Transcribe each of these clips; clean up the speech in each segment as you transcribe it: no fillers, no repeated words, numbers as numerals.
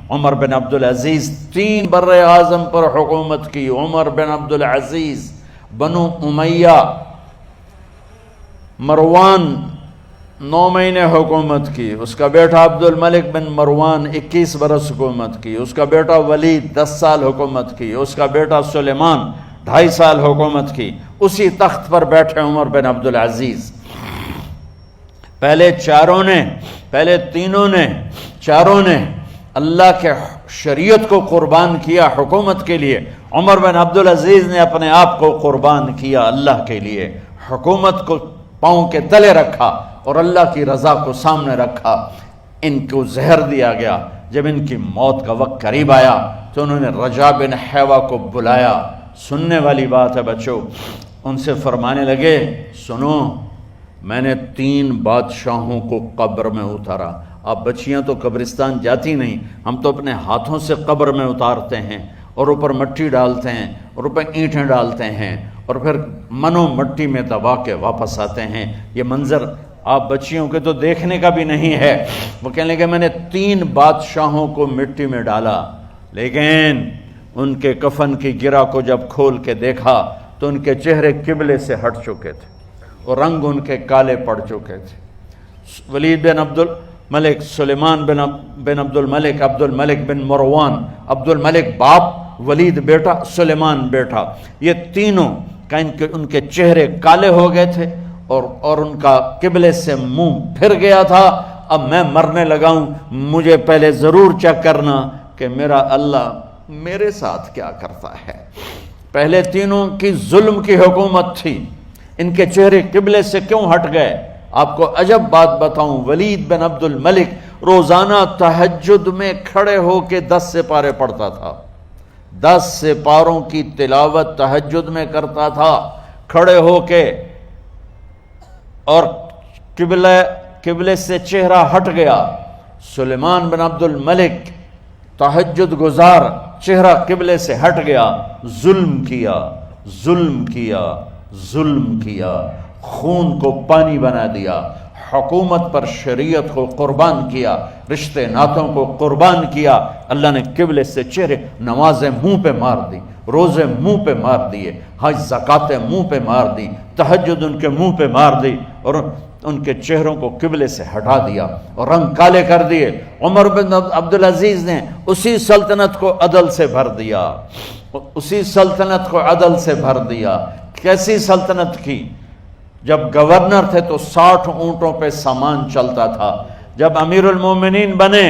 عمر بن عبدالعزیز 3 بر اعظم پر حکومت کی. عمر بن عبدالعزیز، بنو امیہ، مروان 9 مہینے حکومت کی. اس کا بیٹا عبد الملک بن مروان 21 برس حکومت کی. اس کا بیٹا ولید 10 سال حکومت کی. اس کا بیٹا سلیمان 2.5 سال حکومت کی. اسی تخت پر بیٹھے عمر بن عبدالعزیز. پہلے چاروں نے اللہ کے شریعت کو قربان کیا حکومت کے لیے. عمر بن عبدالعزیز نے اپنے آپ کو قربان کیا اللہ کے لیے. حکومت کو پاؤں کے تلے رکھا اور اللہ کی رضا کو سامنے رکھا. ان کو زہر دیا گیا. جب ان کی موت کا وقت قریب آیا تو انہوں نے رجا بن حیوہ کو بلایا. سننے والی بات ہے بچوں. ان سے فرمانے لگے، سنو، میں نے 3 بادشاہوں کو قبر میں اتارا. اب بچیاں تو قبرستان جاتی نہیں، ہم تو اپنے ہاتھوں سے قبر میں اتارتے ہیں اور اوپر مٹی ڈالتے ہیں اور اوپر اینٹیں ڈالتے ہیں اور پھر منو مٹی میں دبا کے واپس آتے ہیں. یہ منظر آپ بچیوں کے تو دیکھنے کا بھی نہیں ہے. وہ کہنے لگے میں نے 3 بادشاہوں کو مٹی میں ڈالا، لیکن ان کے کفن کی گرہ کو جب کھول کے دیکھا تو ان کے چہرے قبلے سے ہٹ چکے تھے اور رنگ ان کے کالے پڑ چکے تھے. ولید بن عبد الملک، سلیمان بن عبد الملک بن مروان، عبد الملک باپ، ولید بیٹا، سلیمان بیٹا، یہ تینوں کا ان کے چہرے کالے ہو گئے تھے اور ان کا قبلے سے منہ پھر گیا تھا. اب میں مرنے لگا ہوں، مجھے پہلے ضرور چیک کرنا کہ میرا اللہ میرے ساتھ کیا کرتا ہے. پہلے تینوں کی ظلم کی حکومت تھی، ان کے چہرے قبلے سے کیوں ہٹ گئے؟ آپ کو عجب بات بتاؤں، ولید بن عبد الملک روزانہ تہجد میں کھڑے ہو کے 10 سپارے پڑھتا تھا. 10 سپاروں کی تلاوت تہجد میں کرتا تھا کھڑے ہو کے، اور قبلے سے چہرہ ہٹ گیا. سلیمان بن عبد الملک تہجد گزار، چہرہ قبلے سے ہٹ گیا، ظلم کیا، خون کو پانی بنا دیا، حکومت پر شریعت کو قربان کیا، رشتے ناتوں کو قربان کیا. اللہ نے قبلے سے چہرے، نمازیں منہ پہ مار دی، روزے منہ پہ مار دیے، حج زکاتیں منہ پہ مار دی، تہجد ان کے منہ پہ مار دی اور ان کے چہروں کو قبلے سے ہٹا دیا اور رنگ کالے کر دیے. عمر بن عبدالعزیز نے اسی سلطنت کو عدل سے بھر دیا. کیسی سلطنت کی؟ جب گورنر تھے تو 60 اونٹوں پہ سامان چلتا تھا. جب امیر المومنین بنے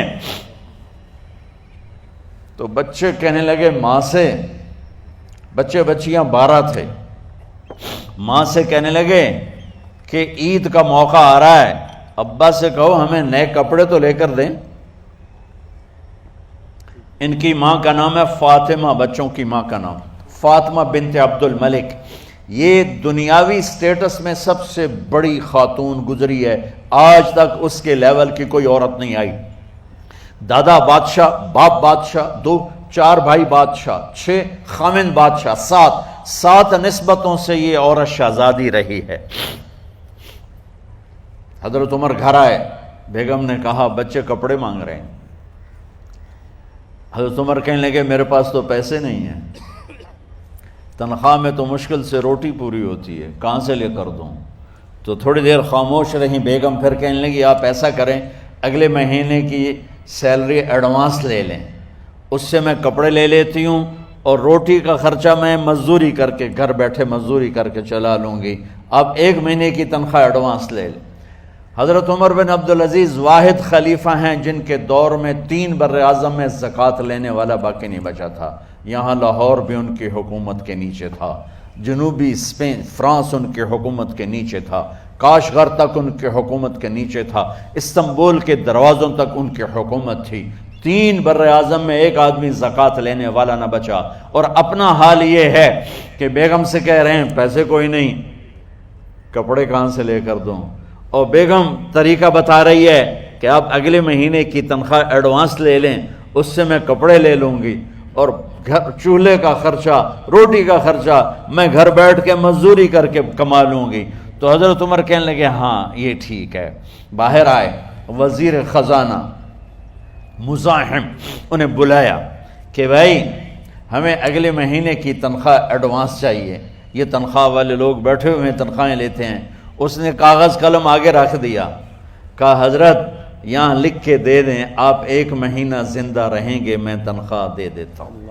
تو بچے کہنے لگے ماں سے، بچیاں 12 تھے، ماں سے کہنے لگے کہ عید کا موقع آ رہا ہے، ابا سے کہو ہمیں نئے کپڑے تو لے کر دیں. ان کی ماں کا نام ہے فاطمہ، بچوں کی ماں کا نام فاطمہ بنت عبد الملک. یہ دنیاوی سٹیٹس میں سب سے بڑی خاتون گزری ہے، آج تک اس کے لیول کی کوئی عورت نہیں آئی. دادا بادشاہ، باپ بادشاہ، 4 بھائی بادشاہ، 6 خامند بادشاہ، 7 نسبتوں سے یہ عورت شہزادی رہی ہے. حضرت عمر گھر آئے، بیگم نے کہا بچے کپڑے مانگ رہے ہیں. حضرت عمر کہنے لگے میرے پاس تو پیسے نہیں ہیں، تنخواہ میں تو مشکل سے روٹی پوری ہوتی ہے، کہاں سے لے کر دوں؟ تو تھوڑی دیر خاموش رہی بیگم، پھر کہنے لگی آپ ایسا کریں، اگلے مہینے کی سیلری ایڈوانس لے لیں، اس سے میں کپڑے لے لیتی ہوں اور روٹی کا خرچہ میں مزدوری کر کے گھر بیٹھے مزدوری کر کے چلا لوں گی، آپ 1 مہینے کی تنخواہ ایڈوانس لے لیں. حضرت عمر بن عبدالعزیز واحد خلیفہ ہیں جن کے دور میں 3 بر اعظم میں زکوٰۃ لینے والا باقی نہیں بچا تھا. یہاں لاہور بھی ان کی حکومت کے نیچے تھا، جنوبی اسپین فرانس ان کی حکومت کے نیچے تھا، کاشغر تک ان کی حکومت کے نیچے تھا، استنبول کے دروازوں تک ان کی حکومت تھی. 3 بر اعظم میں ایک آدمی زکوٰۃ لینے والا نہ بچا. اور اپنا حال یہ ہے کہ بیگم سے کہہ رہے ہیں پیسے کوئی نہیں، کپڑے کہاں سے لے کر دوں؟ اور بیگم طریقہ بتا رہی ہے کہ آپ اگلے مہینے کی تنخواہ ایڈوانس لے لیں، اس سے میں کپڑے لے لوں گی اور چولہے کا خرچہ، روٹی کا خرچہ میں گھر بیٹھ کے مزدوری کر کے کما لوں گی. تو حضرت عمر کہنے لگے ہاں یہ ٹھیک ہے. باہر آئے وزیر خزانہ مزاحم انہیں بلایا کہ بھائی ہمیں اگلے مہینے کی تنخواہ ایڈوانس چاہیے، یہ تنخواہ والے لوگ بیٹھے ہوئے ہیں تنخواہیں لیتے ہیں۔ اس نے کاغذ قلم آگے رکھ دیا، کہا حضرت یہاں لکھ کے دے دیں آپ 1 مہینہ زندہ رہیں گے میں تنخواہ دے دیتا ہوں،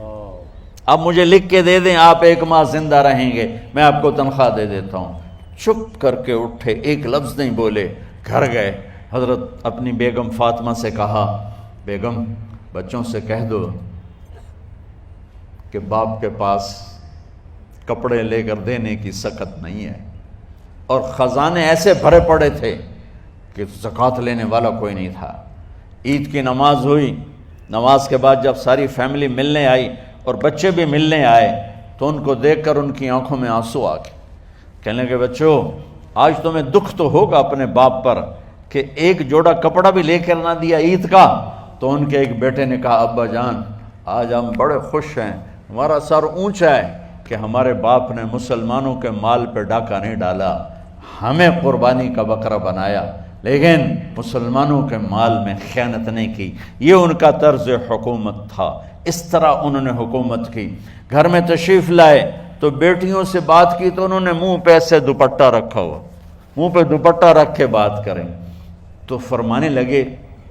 اب مجھے لکھ کے دے دیں آپ 1 ماہ زندہ رہیں گے میں آپ کو تنخواہ دے دیتا ہوں۔ چپ کر کے اٹھے، ایک لفظ نہیں بولے، گھر گئے۔ حضرت اپنی بیگم فاطمہ سے کہا بیگم بچوں سے کہہ دو کہ باپ کے پاس کپڑے لے کر دینے کی سخت نہیں ہے، اور خزانے ایسے بھرے پڑے تھے کہ زکوٰۃ لینے والا کوئی نہیں تھا۔ عید کی نماز ہوئی، نماز کے بعد جب ساری فیملی ملنے آئی اور بچے بھی ملنے آئے تو ان کو دیکھ کر ان کی آنکھوں میں آنسو آ گئے۔ کہنے لگے بچوں آج تمہیں دکھ تو ہوگا اپنے باپ پر کہ ایک جوڑا کپڑا بھی لے کر نہ دیا عید کا۔ تو ان کے ایک بیٹے نے کہا ابا جان آج ہم بڑے خوش ہیں، ہمارا سر اونچا ہے کہ ہمارے باپ نے مسلمانوں کے مال پہ ڈاکہ نہیں ڈالا، ہمیں قربانی کا بکرا بنایا لیکن مسلمانوں کے مال میں خیانت نہیں کی۔ یہ ان کا طرز حکومت تھا، اس طرح انہوں نے حکومت کی۔ گھر میں تشریف لائے تو بیٹیوں سے بات کی تو انہوں نے منہ پہ ایسے دوپٹہ رکھا ہوا، منہ پہ دوپٹہ رکھ کے بات کریں تو فرمانے لگے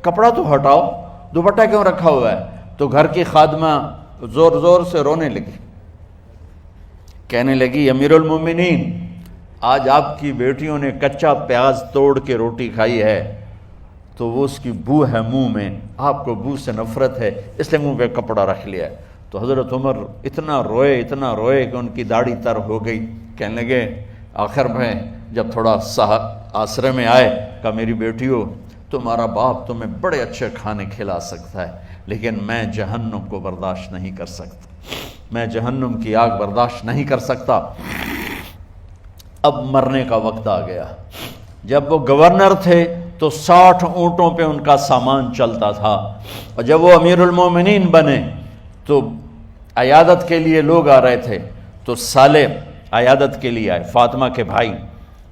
کپڑا تو ہٹاؤ، دوپٹہ کیوں رکھا ہوا ہے؟ تو گھر کی خادمہ زور زور سے رونے لگی، کہنے لگی امیر المومنین آج آپ کی بیٹیوں نے کچا پیاز توڑ کے روٹی کھائی ہے تو وہ اس کی بو ہے منہ میں، آپ کو بو سے نفرت ہے اس لیے منہ پہ کپڑا رکھ لیا ہے۔ تو حضرت عمر اتنا روئے کہ ان کی داڑھی تر ہو گئی۔ کہنے لگے آخر میں جب تھوڑا آسرے میں آئے کہا میری بیٹیوں تمہارا باپ تمہیں بڑے اچھے کھانے کھلا سکتا ہے لیکن میں جہنم کو برداشت نہیں کر سکتا، میں جہنم کی آگ برداشت نہیں کر سکتا۔ اب مرنے کا وقت آ گیا۔ جب وہ گورنر تھے تو 60 اونٹوں پہ ان کا سامان چلتا تھا، اور جب وہ امیر المومنین بنے تو عیادت کے لیے لوگ آ رہے تھے تو سالے عیادت کے لیے آئے، فاطمہ کے بھائی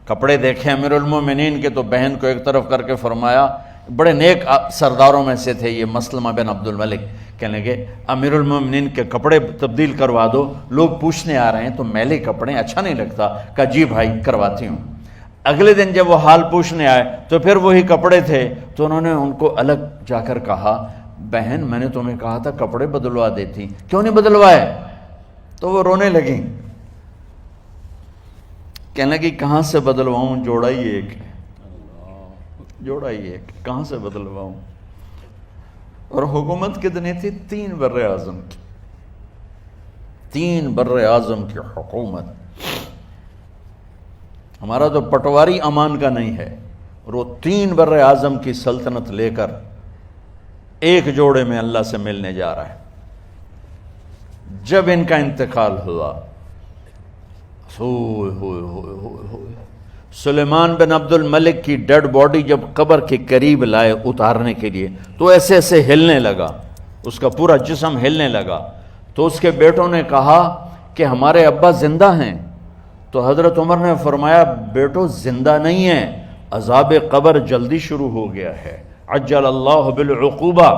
کپڑے دیکھے امیر المومنین کے تو بہن کو ایک طرف کر کے فرمایا، بڑے نیک سرداروں میں سے تھے یہ مسلمہ بن عبد الملک، کہنے لگے امیر المومنین کے کپڑے تبدیل کروا دو، لوگ پوچھنے آ رہے ہیں تو میلے کپڑے اچھا نہیں لگتا۔ کہا جی بھائی کرواتی ہوں۔ اگلے دن جب وہ حال پوچھنے آئے تو پھر وہی کپڑے تھے تو انہوں نے ان کو الگ جا کر کہا بہن میں نے تمہیں کہا تھا کپڑے بدلوا دیتی، کیوں نہیں بدلوائے؟ تو وہ رونے لگیں، کہنے لگی کہاں سے بدلواؤں، جوڑا ہی ایک کہاں سے بدلواؤں؟ اور حکومت کتنی تھی؟ 3 بر اعظم کی، 3 بر اعظم کی حکومت۔ ہمارا تو پٹواری امان کا نہیں ہے، اور وہ 3 بر اعظم کی سلطنت لے کر ایک جوڑے میں اللہ سے ملنے جا رہا ہے۔ جب ان کا انتقال ہوا سلیمان بن عبد الملک کی ڈیڈ باڈی جب قبر کے قریب لائے اتارنے کے لیے تو ایسے ایسے ہلنے لگا، اس کا پورا جسم ہلنے لگا۔ تو اس کے بیٹوں نے کہا کہ ہمارے ابا زندہ ہیں، تو حضرت عمر نے فرمایا بیٹو زندہ نہیں ہیں، عذاب قبر جلدی شروع ہو گیا ہے، عجل اللہ بالعقوبہ،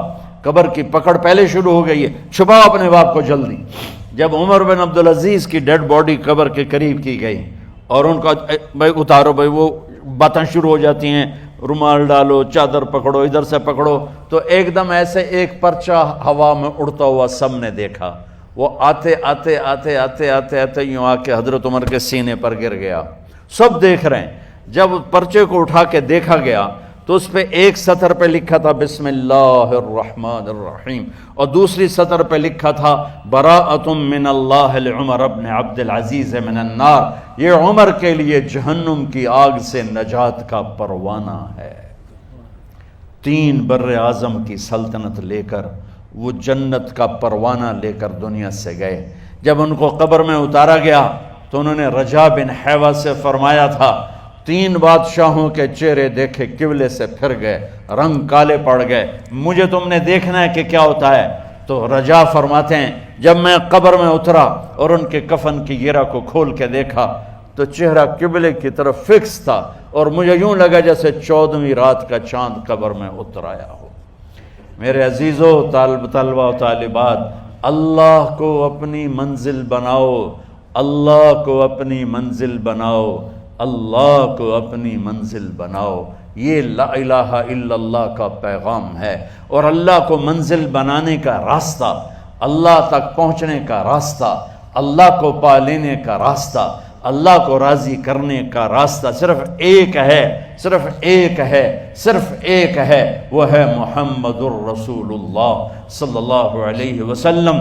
قبر کی پکڑ پہلے شروع ہو گئی ہے، چھپاؤ اپنے باپ کو جلدی۔ جب عمر بن عبدالعزیز کی ڈیڈ باڈی قبر کے قریب کی گئی اور ان کا بھائی اتارو، بھائی وہ باتیں شروع ہو جاتی ہیں، رومال ڈالو، چادر پکڑو، ادھر سے پکڑو، تو ایک دم ایسے ایک پرچہ ہوا میں اڑتا ہوا سب نے دیکھا، وہ آتے آتے آتے آتے آتے آتے یوں آ کے حضرت عمر کے سینے پر گر گیا۔ سب دیکھ رہے ہیں۔ جب پرچے کو اٹھا کے دیکھا گیا تو اس پہ ایک سطر پہ لکھا تھا بسم اللہ الرحمن الرحیم، اور دوسری سطر پہ لکھا تھا براءۃ من اللہ لعمر بن عبد العزیز من النار، یہ عمر کے لیے جہنم کی آگ سے نجات کا پروانہ ہے۔ 3 بر اعظم کی سلطنت لے کر وہ جنت کا پروانہ لے کر دنیا سے گئے۔ جب ان کو قبر میں اتارا گیا تو انہوں نے رجا بن حیوہ سے فرمایا تھا 3 بادشاہوں کے چہرے دیکھے قبلے سے پھر گئے، رنگ کالے پڑ گئے، مجھے تم نے دیکھنا ہے کہ کیا ہوتا ہے؟ تو رجا فرماتے ہیں جب میں قبر میں اترا اور ان کے کفن کی گرہ کو کھول کے دیکھا تو چہرہ قبلے کی طرف فکس تھا، اور مجھے یوں لگا جیسے 14ویں رات کا چاند قبر میں اتر آیا ہو۔ میرے عزیزو طلبہ و طالبات، اللہ کو اپنی منزل بناؤ، اللہ کو اپنی منزل بناؤ، اللہ کو اپنی منزل بناؤ۔ یہ لا الہ الا اللہ کا پیغام ہے، اور اللہ کو منزل بنانے کا راستہ، اللہ تک پہنچنے کا راستہ، اللہ کو پا لینے کا راستہ، اللہ کو راضی کرنے کا راستہ صرف ایک ہے، صرف ایک ہے، صرف ایک ہے، وہ ہے محمد الرسول اللہ صلی اللہ علیہ وسلم۔